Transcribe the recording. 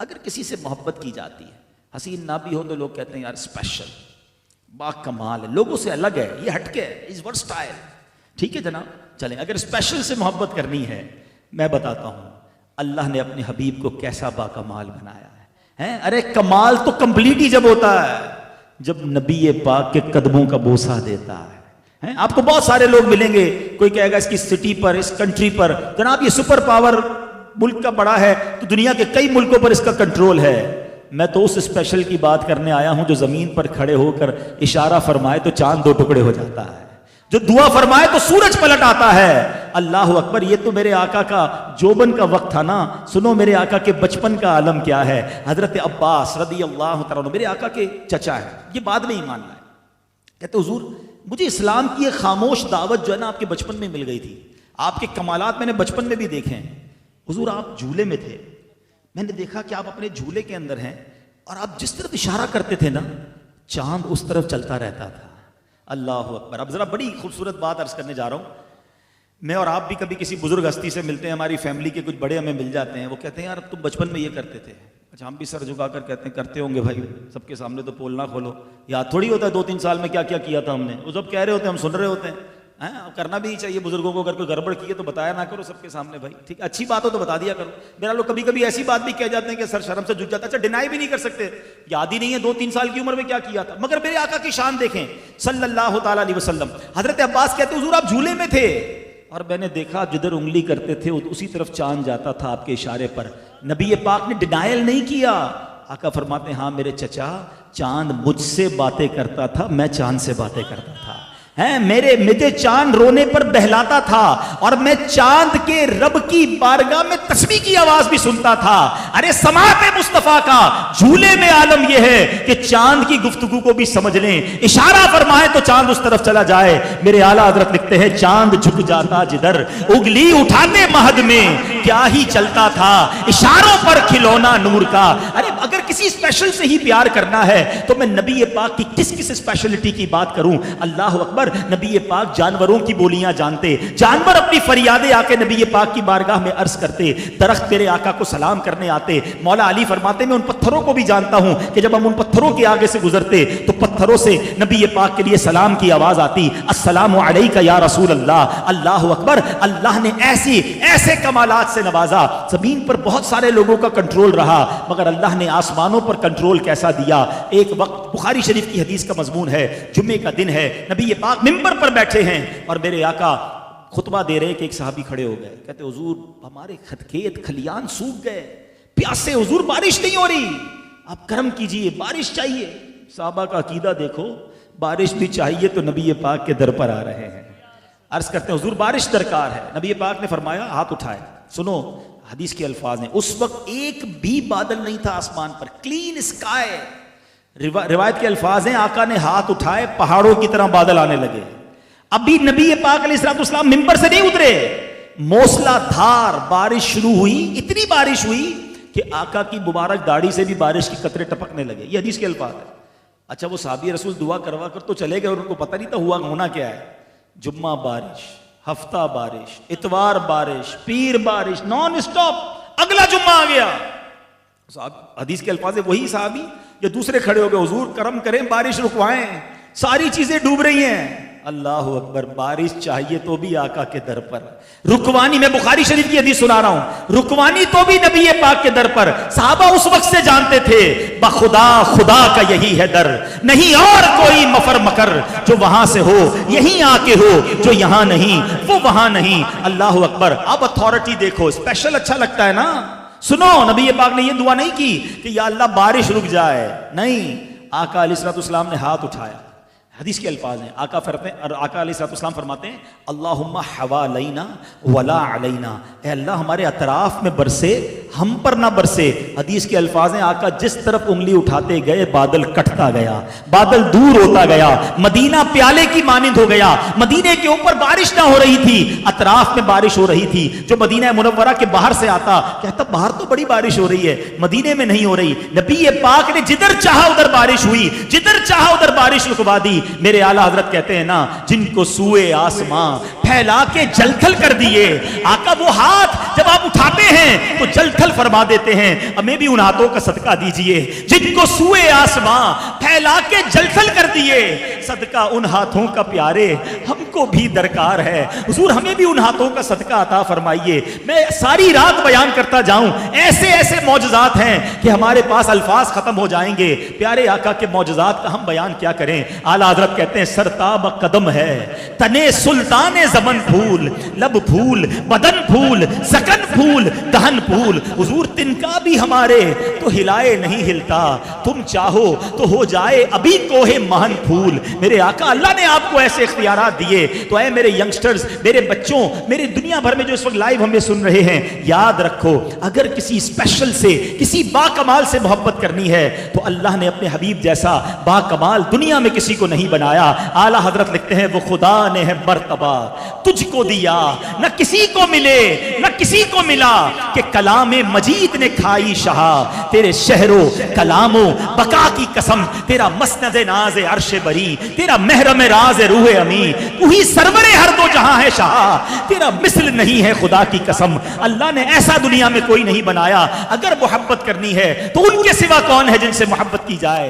अगर किसी से मोहब्बत की जाती है, हसीन ना भी हो तो लोग कहते हैं यार स्पेशल, बा कमाल है, लोगों से अलग है, ये हटके है, इज वर्सटाइल। ठीक है जनाब, चलें। अगर स्पेशल से मोहब्बत करनी है, मैं बताता हूं अल्लाह ने अपने हबीब को कैसा बाकमाल बनाया है। अरे कमाल तो कंप्लीट ही जब होता है जब नबी पाक के कदमों का बोसा देता है। आपको बहुत सारे लोग मिलेंगे, कोई कहेगा इसकी सिटी पर, इस कंट्री पर, जनाब ये सुपर पावर मुल्क का बड़ा है तो दुनिया के कई मुल्कों पर इसका कंट्रोल है। मैं तो उस स्पेशल की बात करने आया हूं जो जमीन पर खड़े होकर इशारा फरमाए तो चांद दो टुकड़े हो जाता है, जो दुआ फरमाए तो सूरज पलट आता है। अल्लाह अकबर। ये तो मेरे आका का जोबन का वक्त था ना। सुनो मेरे आका के बचपन का आलम क्या है। हजरत अब्बास रदी अल्लाह तआला मेरे आका के चचा है, ये बात नहीं मानना है। कहते हुजूर मुझे इस्लाम की एक खामोश दावत जो है ना आपके बचपन में मिल गई थी, आपके कमालात मैंने बचपन में भी देखे हैं। हुजूर आप झूले में थे, मैंने देखा कि आप अपने झूले के अंदर हैं और आप जिस तरफ इशारा करते थे ना चांद उस तरफ चलता रहता था। अल्लाह अकबर। अब जरा बड़ी खूबसूरत बात अर्ज करने जा रहा हूं। मैं और आप भी कभी किसी बुजुर्ग हस्ती से मिलते हैं, हमारी फैमिली के कुछ बड़े हमें मिल जाते हैं, वो कहते हैं यार तुम बचपन में ये करते थे। अच्छा हम भी सर झुकाकर कहते हैं करते होंगे भाई, सबके सामने तो पोल ना खोलो, याद थोड़ी होता है 2-3 साल में क्या क्या किया था हमने। वो जब कह रहे होते हैं हम सुन रहे होते हैं। करना भी चाहिए बुजुर्गों को, अगर कोई गड़बड़ की है तो बताया ना करो सबके सामने भाई, ठीक है, अच्छी बात हो तो बता दिया करो। मेरा लोग कभी कभी ऐसी बात भी कह जाते हैं कि सर शर्म से झुक जाता है। अच्छा डिनाई भी नहीं कर सकते, याद ही नहीं है 2-3 साल की उम्र में क्या किया था। मगर मेरे आका की शान देखें सल्लल्लाहु ताला अलैहि वसल्लम। हजरत अब्बास कहते हुजूर आप झूले में थे और मैंने देखा जिधर उंगली करते थे उसी तरफ चांद जाता था आपके इशारे पर। नबी पाक ने डिनायल नहीं किया। आका फरमाते हाँ मेरे चचा, चांद मुझसे बातें करता था, मैं चांद से बातें करता था। मुझे चांद रोने पर बहलाता था और मैं चांद के रब की बारगाह में तस्बीह की आवाज भी सुनता था। अरे समाते मुस्तफा का झूले में आलम यह है कि चांद की गुफ्तगू को भी समझ लें, इशारा फरमाए तो चांद उस तरफ चला जाए। मेरे आला हजरत लिखते हैं चांद झुक जाता जिधर, उंगली उठाने महद में क्या ही चलता था, इशारों पर खिलौना नूर का। अरे अगर किसी स्पेशल से ही प्यार करना है तो मैं नबी पाक की किस किस स्पेशलिटी की बात करूं। अल्लाह अकबर। नबी पाक जानवरों की बोलियां जानते, जानवर अपनी फरियादें आके नबी पाक की बारगाह में अर्ज करते, दरख्त तेरे आका को सलाम करने आते। मौला अली फरमाते मैं उन पत्थरों को भी जानता हूं कि जब हम उन पत्थरों के आगे से गुजरते तो पत्थरों से नबी पाक के लिए सलाम की आवाज आती, अस्सलामु अलैका या रसूल अल्लाह। अल्लाह अकबर। अल्लाह ने ऐसे कमालात से नवाजा। जमीन पर बहुत सारे लोगों का कंट्रोल रहा मगर अल्लाह ने आसमानों पर कंट्रोल कैसा दिया। एक वक्त बुखारी शरीफ की हदीस का मजमून है, जुम्मे का दिन है, नबी पाक मिंबर पर बैठे हैं और मेरे आका खुतबा दे रहे कि एक साहबी खड़े हो गए। कहते हुजूर हमारे खेत खलियान सूख गए, प्यासे हुजूर, बारिश नहीं हो रही, आप करम कीजिए, बारिश चाहिए। साहबा का अकीदा देखो, बारिश भी चाहिए तो नबी पाक के दर पर आ रहे हैं, अर्ज करते हैं हुजूर बारिश दरकार है। नबी पाक ने फरमाया हाथ उठाए। सुनो हदीस के अल्फाज हैं, उस वक्त एक भी बादल नहीं था आसमान पर, क्लीन स्काई। रिवायत के अल्फाज हैं आका ने हाथ उठाए, पहाड़ों की तरह बादल आने लगे। अभी नबी पाक अलैहिस्सलाम मिंबर से नहीं उतरे, मूसलाधार बारिश शुरू हुई। इतनी बारिश हुई कि आका की मुबारक दाढ़ी से भी बारिश की कतरे टपकने लगे। ये हदीस के अल्फाज है। अच्छा वो साहबी रसूल दुआ करवा कर तो चले गए और उनको पता नहीं था हुआ होना क्या है। जुम्मा बारिश, हफ्ता बारिश, इतवार बारिश, पीर बारिश, नॉन स्टॉप। अगला जुम्मा आ गया, हदीस के अल्फाज है वही साहबी जो दूसरे खड़े हो गए, हुजूर करम करें बारिश रुकवाएं, सारी चीजें डूब रही हैं। अल्लाह अकबर। बारिश चाहिए तो भी आका के दर पर रुकवानी। मैं बुखारी शरीफ की हदीस सुना रहा हूं, रुकवानी तो भी नबी पाक के दर पर। साहबा उस वक्त से जानते थे बखुदा खुदा का यही है दर, नहीं और कोई मफर मकर जो वहां से हो, यहीं आके हो जो यहां नहीं वो वहां नहीं। अल्लाह अकबर। अब अथॉरिटी देखो, स्पेशल अच्छा लगता है ना। सुनो नबी पाक ने यह दुआ नहीं की कि या अल्लाह बारिश रुक जाए, नहीं, आका अलैहिस्सलाम ने हाथ उठाया। हदीस के अल्फाज हैं, आका अलैहिस्सलाम फरमाते हैं अल्लाहुम्मा हवालैना वला अलैना, ए अल्लाह हमारे अतराफ में बरसे, हम पर ना बरसे। हदीस के अल्फाज हैं आका जिस तरफ उंगली उठाते गए बादल कटता गया, बादल दूर होता गया, मदीना प्याले की मानिंद हो गया। मदीने के ऊपर बारिश ना हो रही थी, अतराफ में बारिश हो रही थी। जो मदीना मुनव्वरा के बाहर से आता कहता बाहर तो बड़ी बारिश हो रही है, मदीने में नहीं हो रही। नबी पाक ने जिधर चाहा उधर बारिश हुई, जिधर चाहा उधर बारिश रुकवा दी। मेरे आला हजरत कहते हैं ना, जिनको सूए आसमां फैला के जलथल कर दिए। आका वो हाथ जब आप उठाते हैं तो जलथल फरमा देते हैं, हमें भी उन हाथों का सदका दीजिए जिनको सूए आसमां फैला के जलथल कर दिए। सदका उन हाथों का प्यारे, हमको भी दरकार है। हुजूर हमें भी उन हाथों का सदका अता फरमाइए। मैं सारी रात बयान करता जाऊं, ऐसे ऐसे मौजज़ात हैं कि हमारे पास अल्फाज खत्म हो जाएंगे। प्यारे आका के मौजज़ात का हम बयान क्या करें। आला हज़रत कहते हैं सरताब कदम है तने सुल्तान ज़मन फूल, लब फूल बदन फूल सकन फूल दहन फूल। हुजूर तिनका भी हमारे तो हिलाए नहीं हिलता, तुम चाहो तो हो जाए अभी कोहे महन फूल। मेरे आका अल्लाह ने आपको ऐसे इख्तियारात दिए, तो ऐ मेरे यंगस्टर्स, मेरे बच्चों, मेरे दुनिया भर में जो इस वक्त लाइव हमें सुन रहे हैं, याद रखो अगर किसी स्पेशल से, किसी बाकमाल से मोहब्बत करनी है तो अल्लाह ने अपने हबीब जैसा बाकमाल दुनिया में किसी को नहीं बनाया। आला हजरत लिखते हैं वो खुदा ने है मर्तबा तुझको दिया, न किसी को मिले न किसी को मिला, कि कलामे मजीद ने खाई शाह। तेरे शहरो कलामो बका की कसम, तेरा मसनद नाज अर्श बरी, तेरा महरम राज रूह अमी, तू ही सरवरे हर दो जहां है शाह, तेरा मिसल नहीं है खुदा की कसम। अल्लाह ने ऐसा दुनिया में कोई नहीं बनाया। अगर मोहब्बत करनी है तो उनके सिवा कौन है जिनसे मोहब्बत की जाए।